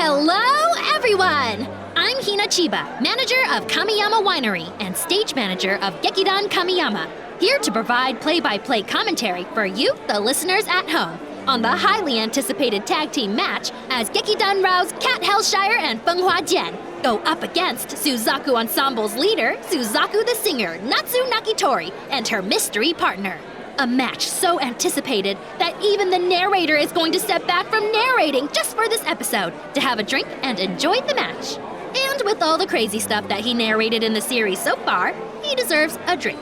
Hello, everyone! I'm Hina Chiba, manager of Kamiyama Winery and stage manager of Gekidan Kamiyama, here to provide play-by-play commentary for you, the listeners at home, on the highly anticipated tag team match as Gekidan Rao's Cat Hellshire and Fenghua Jian go up against Suzaku Ensemble's leader, Suzaku the singer, Natsu Nakitori, and her mystery partner. A match so anticipated that even the narrator is going to step back from narrating just for this episode to have a drink and enjoy the match. And with all the crazy stuff that he narrated in the series so far, he deserves a drink.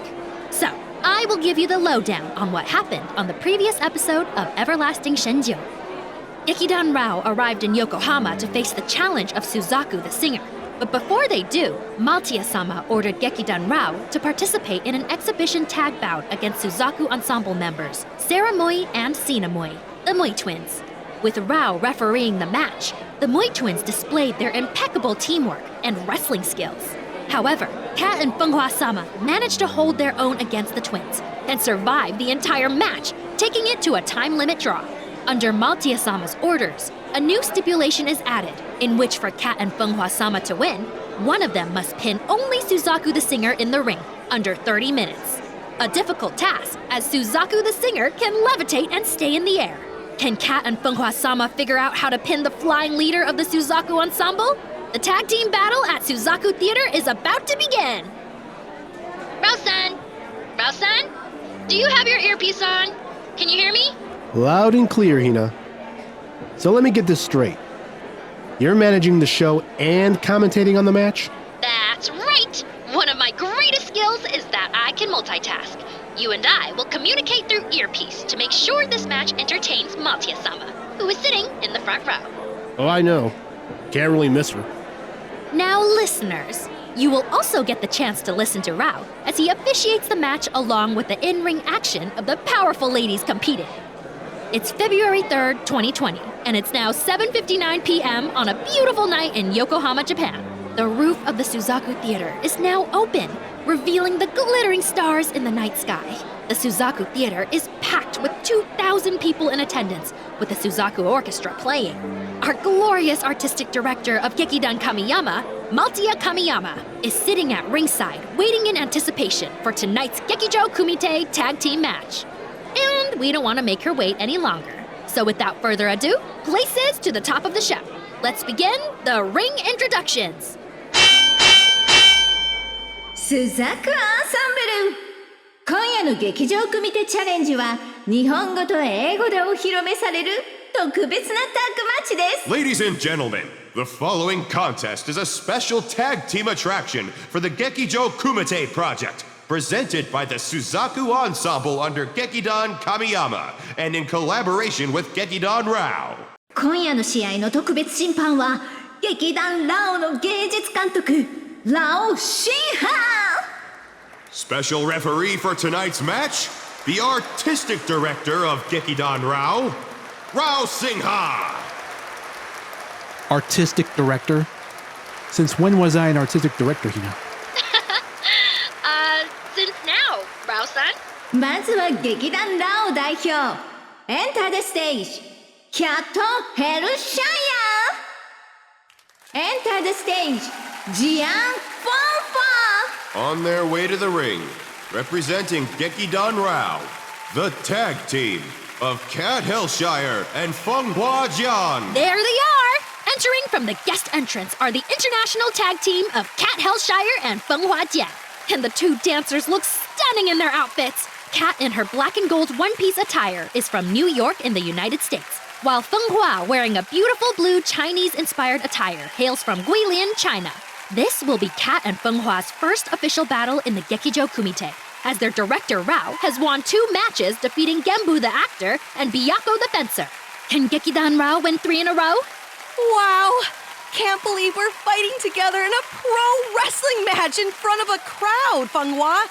So, I will give you the lowdown on what happened on the previous episode of Everlasting Shenjiu. Gekidan Rao arrived in Yokohama to face the challenge of Suzaku the singer. But before they do, Maltia-sama ordered Gekidan Rao to participate in an exhibition tag bout against Suzaku Ensemble members, Sarah Moi and Sina Moi, the Moi twins. With Rao refereeing the match, the Moi twins displayed their impeccable teamwork and wrestling skills. However, Kat and Fenghua-sama managed to hold their own against the twins and survive the entire match, taking it to a time limit draw. Under Maltia-sama's orders, a new stipulation is added, in which for Kat and Fenghua-sama to win, one of them must pin only Suzaku the singer in the ring under 30 minutes. A difficult task, as Suzaku the singer can levitate and stay in the air. Can Kat and Fenghua-sama figure out how to pin the flying leader of the Suzaku Ensemble? The tag team battle at Suzaku Theater is about to begin! Rao-san! Rao-san? Do you have your earpiece on? Can you hear me? Loud and clear, Hina. So let me get this straight. You're managing the show and commentating on the match? That's right! One of my greatest skills is that I can multitask. You and I will communicate through earpiece to make sure this match entertains Maltia-sama, who is sitting in the front row. Oh, I know. Can't really miss her. Now, listeners, you will also get the chance to listen to Rao as he officiates the match along with the in-ring action of the powerful ladies competing. It's February 3rd, 2020, and it's now 7:59 p.m. on a beautiful night in Yokohama, Japan. The roof of the Suzaku Theater is now open, revealing the glittering stars in the night sky. The Suzaku Theater is packed with 2,000 people in attendance, with the Suzaku Orchestra playing. Our glorious artistic director of Gekidan Kamiyama, Maltia Kamiyama, is sitting at ringside, waiting in anticipation for tonight's Gekijo Kumite tag team match. And we don't want to make her wait any longer. So without further ado, places to the top of the show. Let's begin the ring introductions. Suzaku Ensemble! 今夜の劇場組手チャレンジは日本語と英語でお披露目される特別なタッグマッチです。 Ladies and gentlemen, the following contest is a special tag team attraction for the Gekijo Kumite project, presented by the Suzaku Ensemble under Gekidan Kamiyama and in collaboration with Gekidan Rao. 今夜の試合の特別審判は劇団ラオの芸術監督ラオシンハ Special referee for tonight's match, the artistic director of Gekidan Rao, Rao Singha. Artistic director? Since when was I an artistic director, Hina? Since now, Rao-san. まずは劇団ラオ代表 Enter the stage キャットヘルシャイヤー Enter the stage ジアン・フォンファ On their way to the ring, representing Gekidan Rao, the tag team of Cat Hellshire and Fenghua Jian. There they are! Entering from the guest entrance are the international tag team of Cat Hellshire and Fenghua Jian. And the two dancers look stunning in their outfits. Kat in her black and gold one-piece attire is from New York in the United States, while Fenghua, wearing a beautiful blue Chinese-inspired attire, hails from Guilin, China. This will be Kat and Fenghua's first official battle in the Gekijo Kumite, as their director Rao has won 2 matches defeating Genbu the actor and Byaku the fencer. Can Gekidan Rao win 3 in a row? Wow! Can't believe we're fighting together in a pro wrestling match in front of a crowd, Fenghua.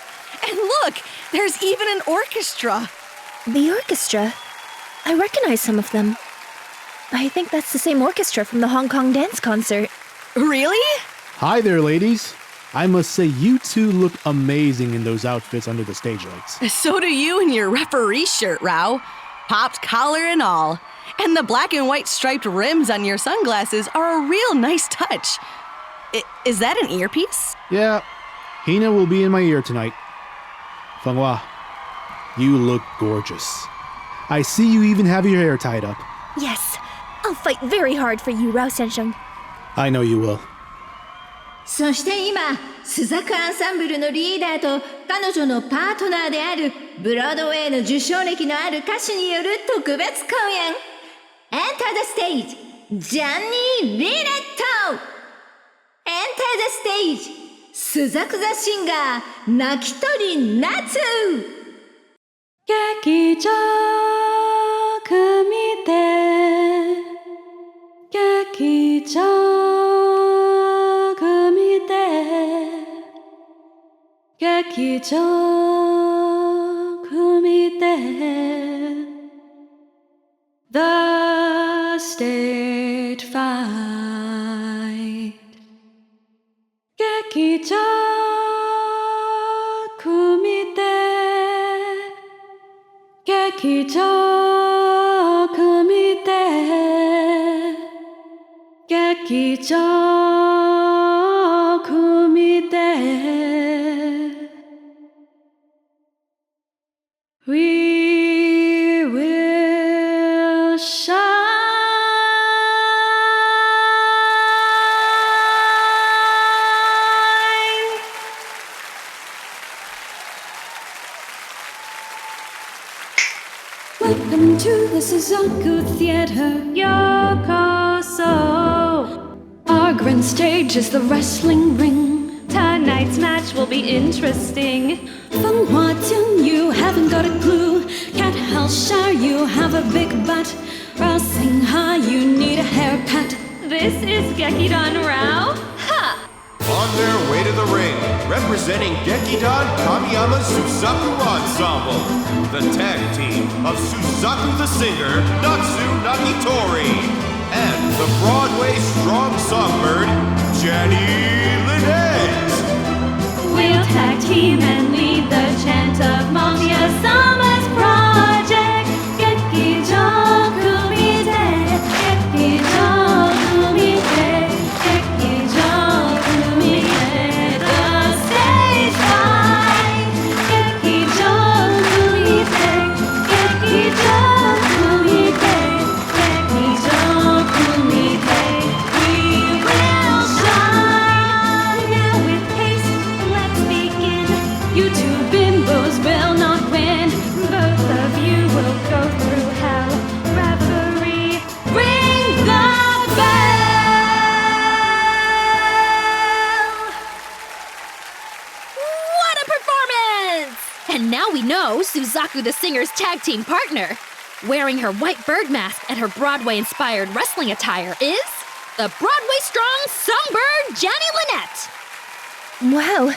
And look, there's even an orchestra. The orchestra? I recognize some of them. I think that's the same orchestra from the Hong Kong dance concert. Really? Hi there, ladies. I must say you two look amazing in those outfits under the stage lights. So do you in your referee shirt, Rao. Popped collar and all. And the black and white striped rims on your sunglasses are a real nice touch. Is that an earpiece? Yeah, Hina will be in my ear tonight. Fenghua, you look gorgeous. I see you even have your hair tied up. Yes, I'll fight very hard for you, Rao Sensheng. I know you will. そして今スザクアンサンブルのリーダーと彼女のパートナーであるブロードウェイの受賞歴のある歌手による特別公演 Enter the stage ジャニー・リネット Enter the stage スザクザシンガー泣き鳥夏劇場組で劇場組で劇場組で The State Fight 劇場組で劇場組で劇場組で We will shine Welcome to the Suzaku Theater, Yokoso. Our grand stage is the wrestling ring. Tonight's match will be interesting. Fenghua Tian, you haven't got a clue. Cat Hellshire, you have a big butt. Rao Singha, you need a haircut. This is Gekidan Rao. Ha! On their way to the ring, representing Gekidan Kamiyama Suzaku Ensemble, the tag team of Suzaku the Singer, Natsu Nagitori, and the Broadway strong songbird, Jenny Lynette. We'll tag team and lead the chant of Mafia Summer's project. Gekijo Kumite, Gekijo Kumite, Gekijo Kumite. The stage fight. Gekijo Kumite, Gekijo Kumite, Gekijo Kumite. We will shine now with haste. Let's begin. You two bimbos will not win. Both of you will go through hell. Referee, ring the bell. What a performance! And now we know Suzaku the Singer's tag team partner. Wearing her white bird mask and her Broadway-inspired wrestling attire is the Broadway-strong songbird Jenny Lynette. Wow,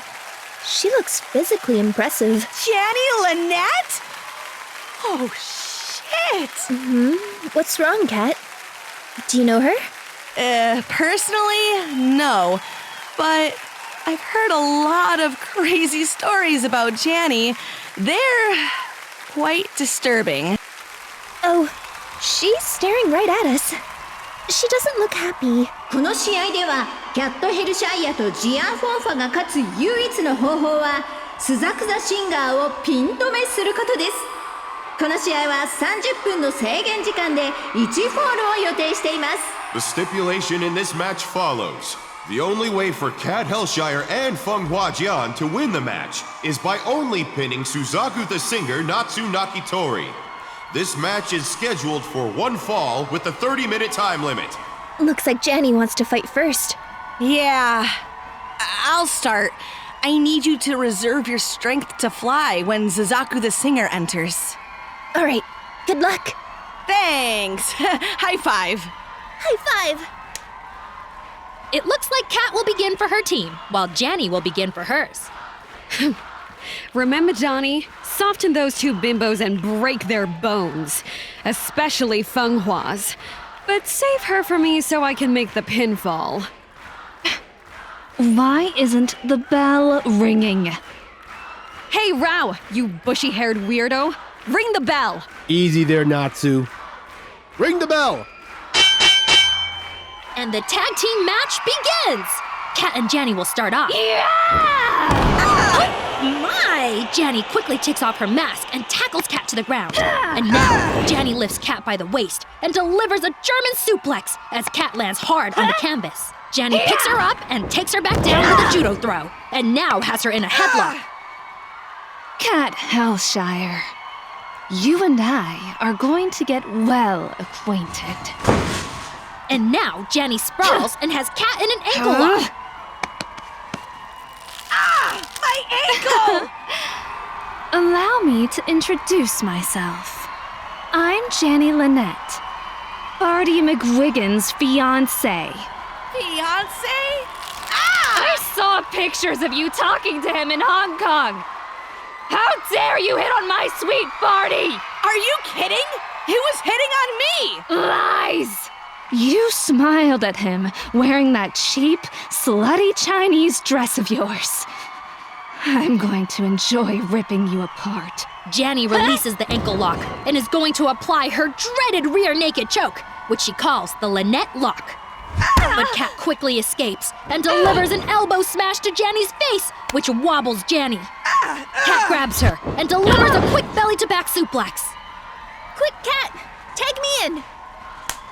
she looks physically impressive. Jenny Lynette? Oh, shit! What's wrong, Kat? Do you know her? Personally, no. But I've heard a lot of crazy stories about Janny. They're quite disturbing. Oh, she's staring right at us. She doesn't look happy. この試合ではキャットヘルシャイアとジアン・フォンファが勝つ唯一の方法はスザクザシンガーをピン止めすることです。この試合は30分の制限時間で1フォールを予定しています。 The stipulation in this match follows. The only way for Cat Hellshire and Fenghua Jian to win the match is by only pinning Suzaku the Singer Natsu Nagitori. This match is scheduled for one fall with a 30-minute time limit. Looks like Janny wants to fight first. Yeah, I'll start. I need you to reserve your strength to fly when Suzaku the Singer enters. All right, good luck. Thanks. High five. High five. It looks like Kat will begin for her team, while Janny will begin for hers. Remember, Johnny? Soften those two bimbos and break their bones. Especially Fenghua's. But save her for me so I can make the pinfall. Why isn't the bell ringing? Hey, Rao, you bushy-haired weirdo. Ring the bell. Easy there, Natsu. Ring the bell! And the tag team match begins! Kat and Janny will start off. My! Janny quickly takes off her mask and tackles Kat to the ground. And now, Janny lifts Kat by the waist and delivers a German suplex as Kat lands hard on the canvas. Janny picks her up and takes her back down with a judo throw, and now has her in a headlock. Kat Hellshire, you and I are going to get well acquainted. And now, Janny sprawls and has Kat in an ankle lock. My ankle! Allow me to introduce myself. I'm Janny Lynette, Barty McGuigan's fiancé. Fiancé? I saw pictures of you talking to him in Hong Kong. How dare you hit on my sweet Barty? Are you kidding? He was hitting on me! Lies! You smiled at him wearing that cheap, slutty Chinese dress of yours. I'm going to enjoy ripping you apart. Janny releases the ankle lock and is going to apply her dreaded rear naked choke, which she calls the Lynette lock. But Kat quickly escapes and delivers an elbow smash to Janny's face, which wobbles Janny. Kat grabs her and delivers a quick belly-to-back suplex. Quick, Kat! Tag me in!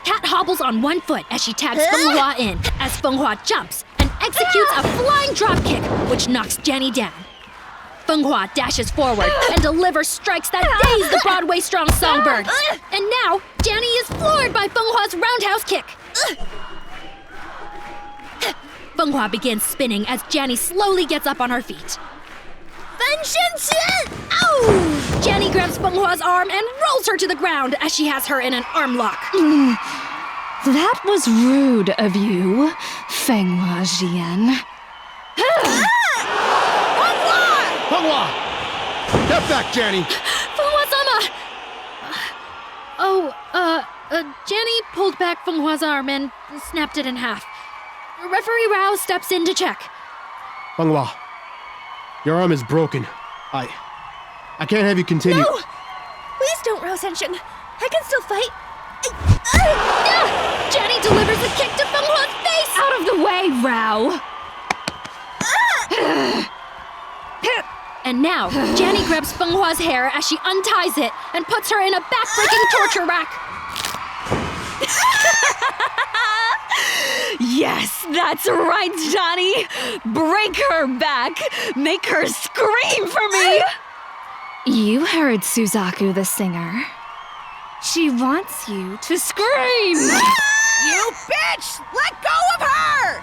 Kat hobbles on one foot as she tags Feng Hua in, as Feng Hua jumps and executes a flying dropkick, which knocks Janny down. Feng Hua dashes forward and delivers strikes that daze the Broadway strong songbird. And now, Janny is floored by Feng Hua's roundhouse kick. Feng Hua begins spinning as Janny slowly gets up on her feet. Ow! Janny grabs Feng Hua's arm and rolls her to the ground as she has her in an arm lock. That was rude of you, Feng Hua Jian. Feng Hua! Get back, Janny! Feng Hua-sama! Janny pulled back Feng Hua's arm and snapped it in half. Referee Rao steps in to check. Feng Hua, your arm is broken. I can't have you continue. No! Please don't, Rao Senshin. I can still fight. Janny delivers a kick to Feng Hua's face! Out of the way, Rao! And now, Janny grabs Feng Hua's hair as she unties it and puts her in a back-breaking torture rack. Yes, that's right, Johnny! Break her back! Make her scream for me! You heard Suzaku the singer. She wants you to scream! You bitch! Let go of her!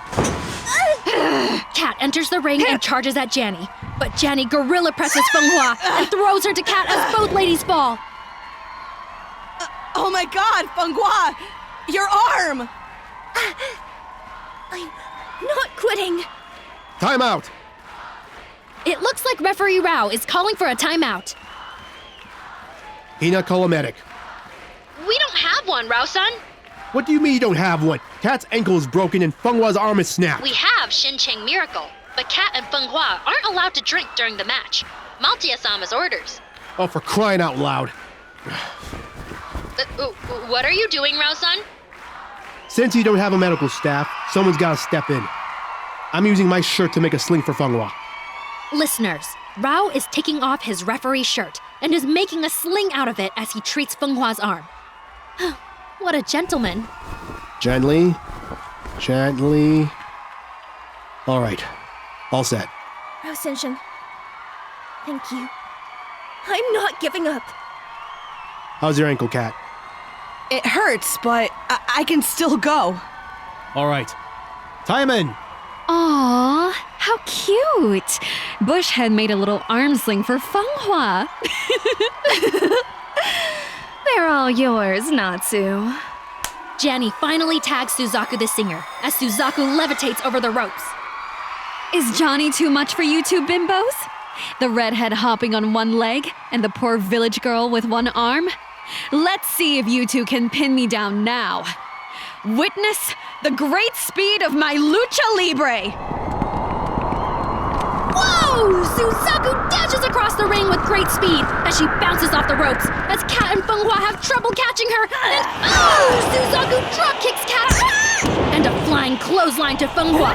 Kat enters the ring and charges at Janny, but Janny gorilla presses Feng Hua and throws her to Kat as both ladies fall. Oh my god, Feng Hua! Your arm! I'm not quitting. Time out! It looks like referee Rao is calling for a timeout. Hina, call a medic. We don't have one, Rao-san. What do you mean you don't have one? Kat's ankle is broken and Feng Hua's arm is snapped. We have Shin Cheng Miracle, but Kat and Feng Hua aren't allowed to drink during the match. Maltia-sama's orders. Oh, for crying out loud. What are you doing, Rao-san? Since you don't have a medical staff, someone's gotta step in. I'm using my shirt to make a sling for Feng Hua. Listeners, Rao is taking off his referee shirt and is making a sling out of it as he treats Feng Hua's arm. What a gentleman. Gently. Gently. All right. All set. Rao Senshin, thank you. I'm not giving up. How's your ankle, Kat? It hurts, but I can still go. All right. Time in. Aww, how cute! Bush had made a little arm sling for Feng Hua. They're all yours, Natsu. Janny finally tags Suzaku the singer as Suzaku levitates over the ropes. Is Johnny too much for you two bimbos? The redhead hopping on one leg and the poor village girl with one arm? Let's see if you two can pin me down now. Witness the great speed of my lucha libre! Whoa! Suzaku dashes across the ring with great speed as she bounces off the ropes as Kat Kat and Feng Hua have trouble catching her, and Suzaku drop kicks Kat, and a flying clothesline to Feng Hua.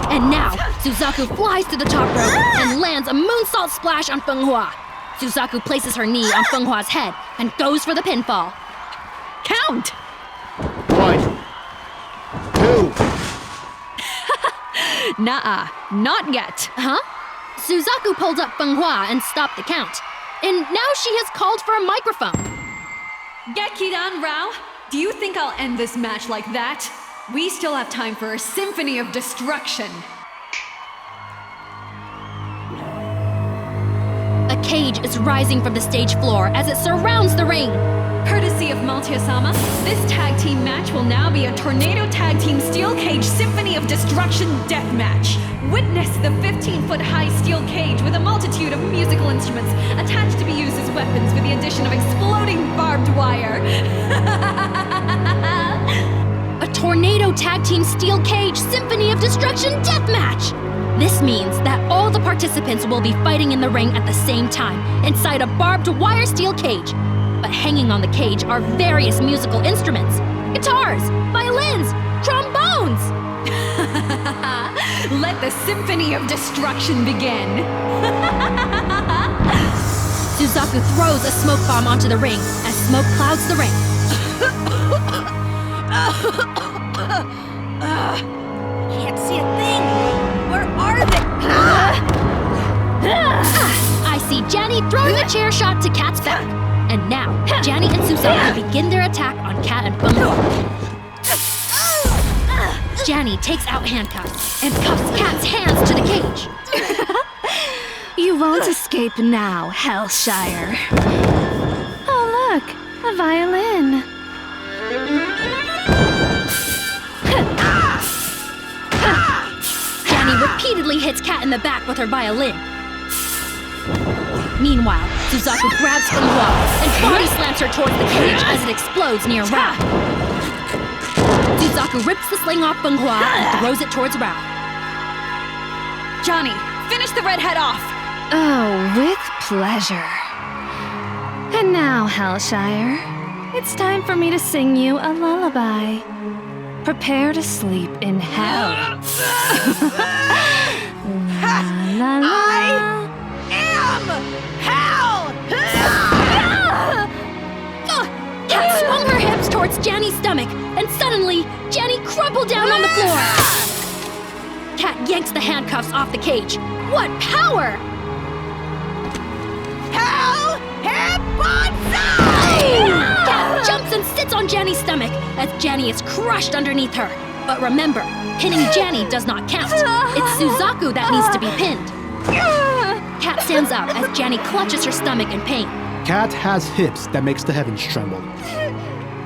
And now, Suzaku flies to the top rope and lands a moonsault splash on Feng Hua. Suzaku places her knee on Feng Hua's head and goes for the pinfall. Count! 1, 2. Nuh-uh, not yet. Huh? Suzaku pulled up Feng Hua and stopped the count. And now she has called for a microphone. Gekidan Rao, do you think I'll end this match like that? We still have time for a symphony of destruction. A cage is rising from the stage floor as it surrounds the ring. Courtesy of Maltia-sama, this tag team match will now be a Tornado Tag Team Steel Cage Symphony of Destruction Death Match. Witness the 15-foot high steel cage with a multitude of musical instruments attached to be used as weapons with the addition of exploding barbed wire. A Tornado Tag Team Steel Cage Symphony of Destruction Death Match! This means that all the participants will be fighting in the ring at the same time, inside a barbed wire steel cage. But hanging on the cage are various musical instruments. Guitars, violins, trombones! Let the symphony of destruction begin. Suzaku throws a smoke bomb onto the ring as smoke clouds the ring. Can't see a thing. Where are they? I see Janny throwing a chair shot to Kat's back. And now, Janny and Suzaku begin their attack on Kat and Feng Hua. Janny takes out handcuffs and cuffs Kat's hands to the cage. You won't escape now, Hellshire. Oh, look, a violin. Janny repeatedly hits Kat in the back with her violin. Meanwhile, Suzaku grabs Feng Hua and body slams her towards the cage as it explodes near Rao. Suzaku rips the sling off Feng Hua and throws it towards Rao. Johnny, finish the redhead off. Oh, with pleasure. And now, Hellshire, it's time for me to sing you a lullaby. Prepare to sleep in hell. La, la, la. Kat swung her hips towards Janny's stomach, and suddenly, Janny crumpled down on the floor. Kat yanks the handcuffs off the cage. What power! Hell! Hip Kat jumps and sits on Janny's stomach as Janny is crushed underneath her. But remember, pinning Janny does not count. It's Suzaku that needs to be pinned. Kat stands up as Janny clutches her stomach in pain. Kat has hips that makes the heavens tremble.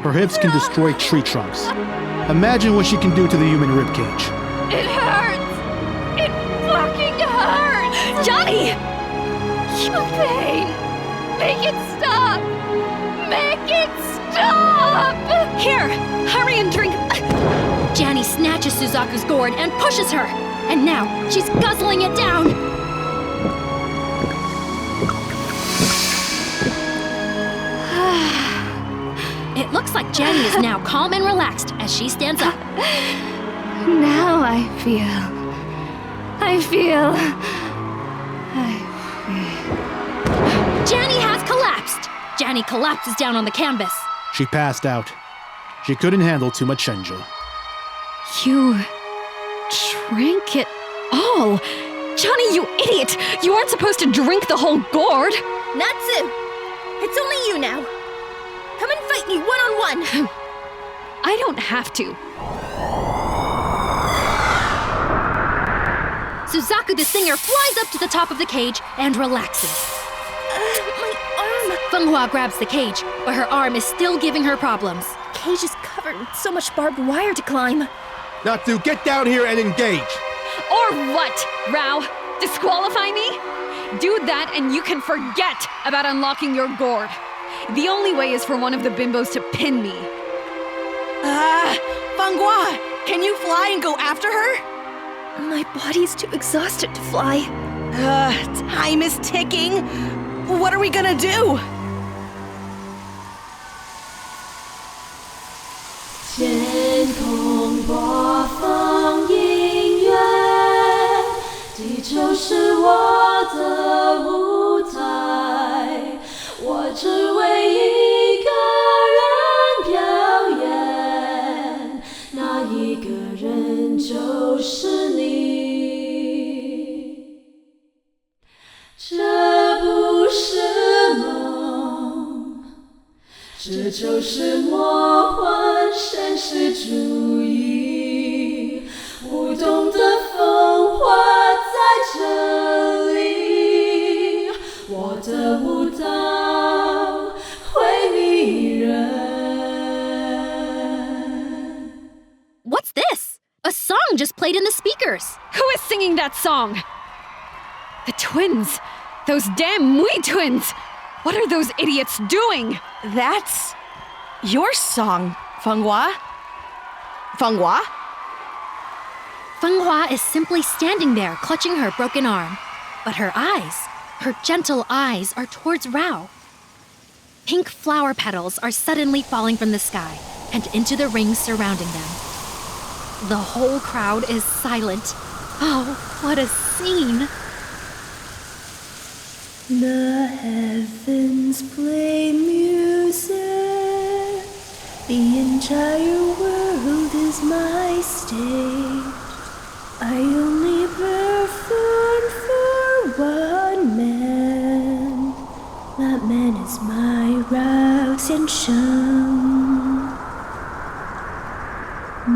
Her hips can destroy tree trunks. Imagine what she can do to the human ribcage. It hurts! It fucking hurts! Johnny! You pain! Make it stop! Make it stop! Here, hurry and drink. Janny snatches Suzaku's gourd and pushes her. And now, she's guzzling it down. It looks like Janny is now calm and relaxed as she stands up. Now I feel. Janny has collapsed. Janny collapses down on the canvas. She passed out. She couldn't handle too much Shenjo. You drank it all. Johnny, you idiot! You aren't supposed to drink the whole gourd. Natsu! It's only you now. Come and fight me one-on-one. I don't have to. Suzaku the singer flies up to the top of the cage and relaxes. My arm. Feng Hua grabs the cage, but her arm is still giving her problems. Cage is covered with so much barbed wire to climb. Natsu, get down here and engage. Or what, Rao? Disqualify me? Do that and you can forget about unlocking your gourd. The only way is for one of the bimbos to pin me. Feng Hua, can you fly and go after her? My body's too exhausted to fly. Time is ticking. What are we gonna do? 天空播放音乐，地球是我的舞台，我只为一个人表演，那一个人就是你。这不是梦，这就是魔幻现实主义，舞动的风花在这里，我的舞蹈会迷人。 What's this? A song just played in the speakers. Who is singing that song? The twins! Those damn Mui twins! What are those idiots doing? That's your song, Fenghua. Fenghua? Fenghua is simply standing there, clutching her broken arm. But her gentle eyes, are towards Rao. Pink flower petals are suddenly falling from the sky and into the rings surrounding them. The whole crowd is silent. Oh, what a scene! The heavens play music. The entire world is my stage. I only perform for one man. That man is my Rao Xiansheng.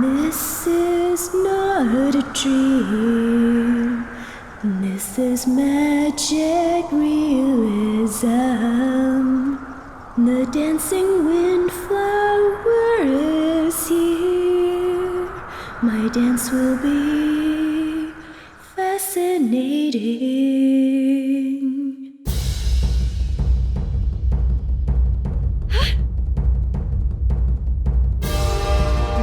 This is not a dream. This is magic realism. The dancing windflower is here. My dance will be fascinating.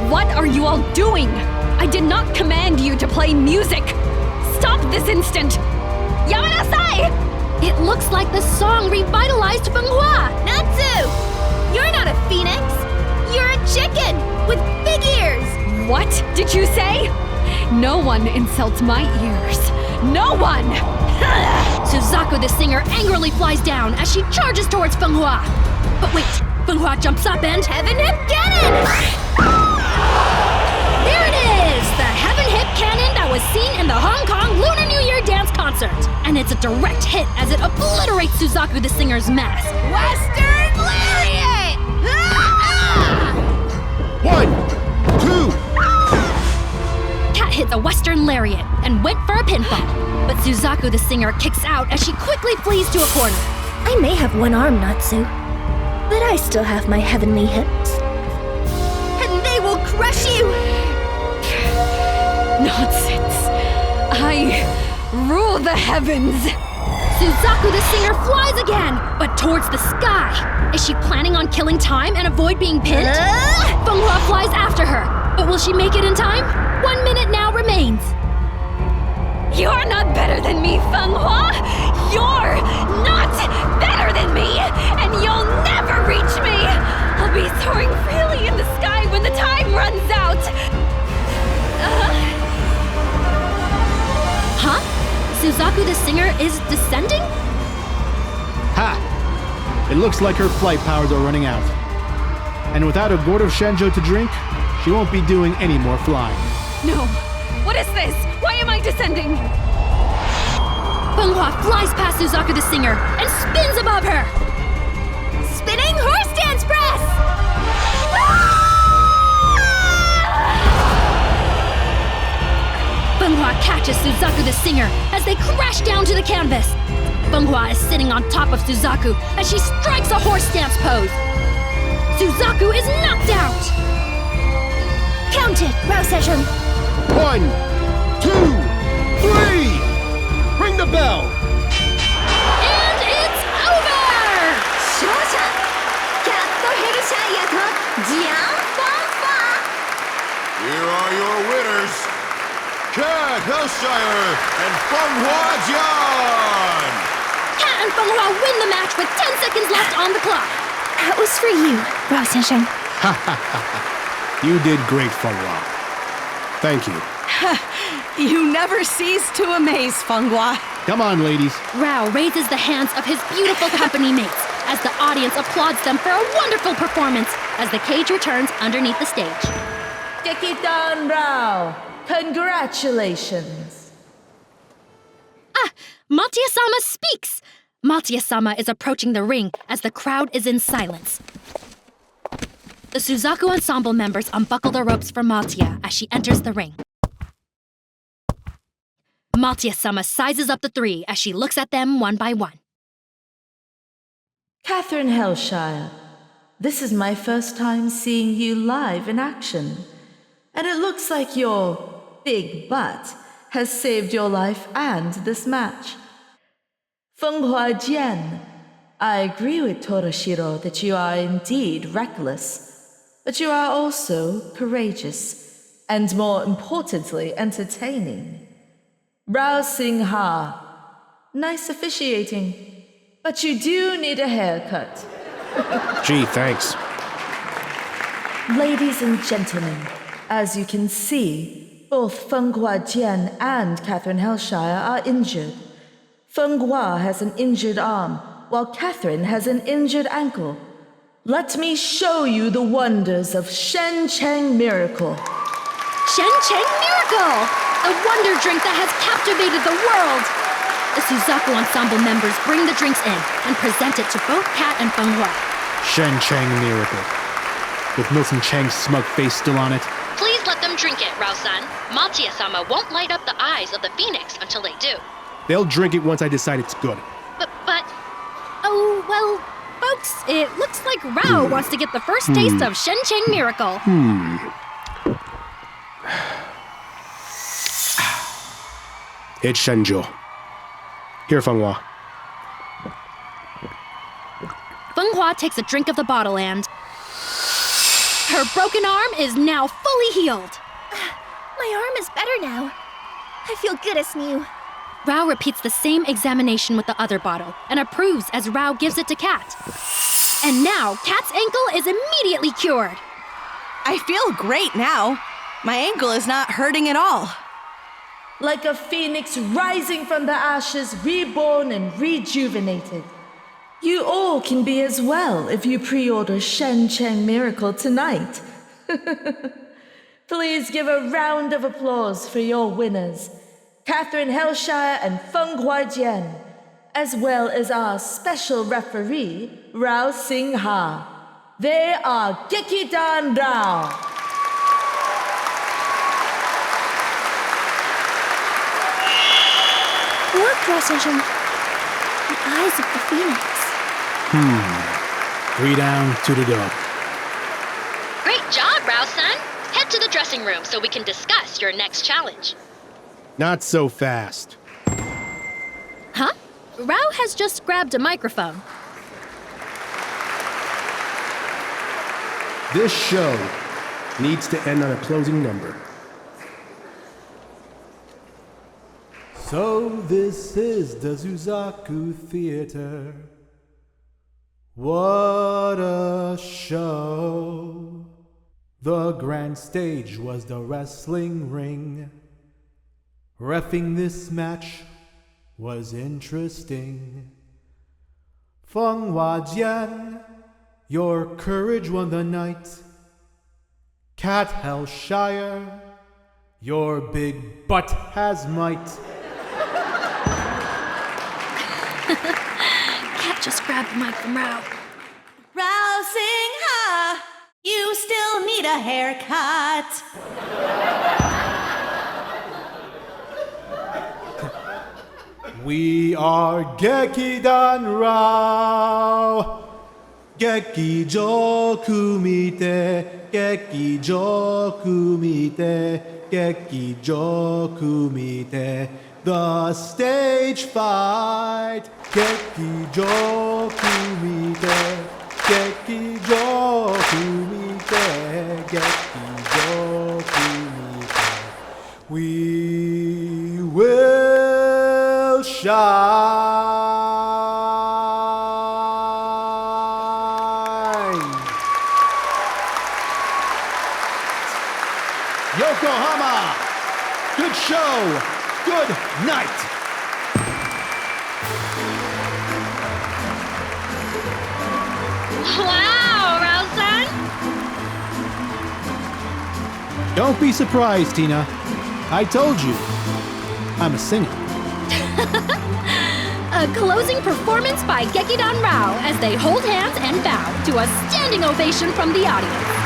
What are you all doing? I did not command you to play music! Stop this instant! Yamanasai! It looks like the song revitalized Fenghua! Natsu! You're not a phoenix! You're a chicken with big ears! What did you say? No one insults my ears. No one! Suzaku the singer angrily flies down as she charges towards Fenghua. But wait, Fenghua jumps up and Heaven Hip Cannon! There it is! The Heaven Hip Cannon that was seen in the Hong Kong Lunar New Year dance concert. And it's a direct hit as it obliterates Suzaku the singer's mask. Western Lariat! 1, 2. Cat hits a Western Lariat and went for a pinfall. But Suzaku the singer kicks out as she quickly flees to a corner. I may have one arm, Natsu, but I still have my heavenly hips. And they will crush you! Nonsense. I rule the heavens. Suzaku the singer flies again, but towards the sky. Is she planning on killing time and avoid being pinned? Fenghua flies after her, but will she make it in time? 1 minute now remains. You're not better than me, Fenghua! You're not better than me! And you'll never reach me! I'll be soaring freely in the sky when the time runs out! Huh? Suzaku the singer is descending? Ha! It looks like her flight powers are running out. And without a gourd of Shenzhou to drink, she won't be doing any more flying. No! What is this? Why am I descending? Fenghua flies past Suzaku the singer and spins above her. Spinning horse dance press! Fenghua catches Suzaku the singer as they crash down to the canvas. Fenghua is sitting on top of Suzaku as she strikes a horse dance pose. Suzaku is knocked out. Count it, Rao Xiansheng. 1, 2, 3. Ring the bell. And it's over! 勝者キャットヘルシャイアとジアン・ファンファ Here are your winners, Cat Hellshire and Fenghua Jian! Cat and Fenghua win the match with 10 seconds left on the clock. That was for you, Rao Xiansheng. You did great, Fenghua. Thank you. You never cease to amaze, Fenghua. Come on, ladies. Rao raises the hands of his beautiful company mates as the audience applauds them for a wonderful performance as the cage returns underneath the stage. Gekidan Rao, congratulations. Maltia-sama speaks! Maltia-sama is approaching the ring as the crowd is in silence. The Suzaku Ensemble members unbuckle the ropes for Maltia as she enters the ring. Maltia-sama sizes up the three as she looks at them one by one. Catherine Hellshire, this is my first time seeing you live in action. And it looks like your big butt has saved your life and this match. Fenghua Jian, I agree with Toroshiro that you are indeed reckless, but you are also courageous, and more importantly, entertaining. Rao Sing Ha, nice officiating, but you do need a haircut. Gee, thanks. Ladies and gentlemen, as you can see, both Fenghua Jian and Catherine Hellshire are injured. Fenghua has an injured arm, while Catherine has an injured ankle. Let me show you the wonders of Shen Cheng Miracle. Shen Cheng Miracle! A wonder drink that has captivated the world! The Suzaku Ensemble members bring the drinks in and present it to both Kat and Fenghua. Shen Cheng Miracle. With Milton Chang's smug face still on it. Please let them drink it, Rao-san. Maltia-sama won't light up the eyes of the phoenix until they do. They'll drink it once I decide it's good. But... Oh, well, folks, it looks like Rao wants to get the first taste of Shen Cheng Miracle. It's Shenjo. Here, Fenghua. Fenghua takes a drink of the bottle and... her broken arm is now fully healed. My arm is better now. I feel good as new. Rao repeats the same examination with the other bottle and approves as Rao gives it to Kat. And now, Kat's ankle is immediately cured. I feel great now. My ankle is not hurting at all. Like a phoenix rising from the ashes, reborn and rejuvenated. You all can be as well if you pre-order Shen Cheng Miracle tonight. Please give a round of applause for your winners, Catherine Hellshire and Fenghua Jian, as well as our special referee, Rao Sing Ha. They are Gekidan Rao. Look, Rao-san. The eyes of the phoenix. 3 down, 2 to go. Great job, Rao-san. Head to the dressing room so we can discuss your next challenge. Not so fast. Huh? Rao has just grabbed a microphone. This show needs to end on a closing number. So this is the Suzaku Theater. What a show. The grand stage was the wrestling ring. Reffing this match was interesting. Fenghua Jian, your courage won the night. Kat Hellshire, your big butt has might. Kat just grabbed the mic from Rao. Rao Sing Ha, you still need a haircut. We are Gekidan Rao. Gekijo kumite, Gekijo kumite, Gekijo kumite. The stage fight. Gekijo kumite, Gekijo kumite, Gekijo kumite. We will shine. Yokohama. Good show. Good night. Wow, Rao-san! Don't be surprised, Tina. I told you. I'm a singer. A closing performance by Gekidan Rao as they hold hands and bow to a standing ovation from the audience.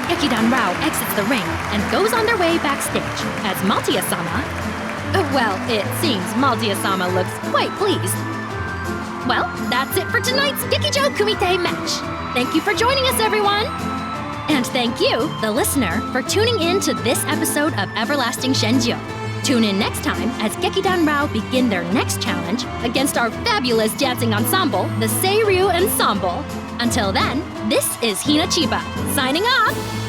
Gekidan Rao exits the ring and goes on their way backstage as Maltia-sama... well, it seems Maltia-sama looks quite pleased. Well, that's it for tonight's Gekijo Kumite match. Thank you for joining us, everyone! And thank you, the listener, for tuning in to this episode of Everlasting Shenjo. Tune in next time as Gekidan Rao begin their next challenge against our fabulous dancing ensemble, the Seiryu Ensemble. Until then, this is Hina Chiba, signing off!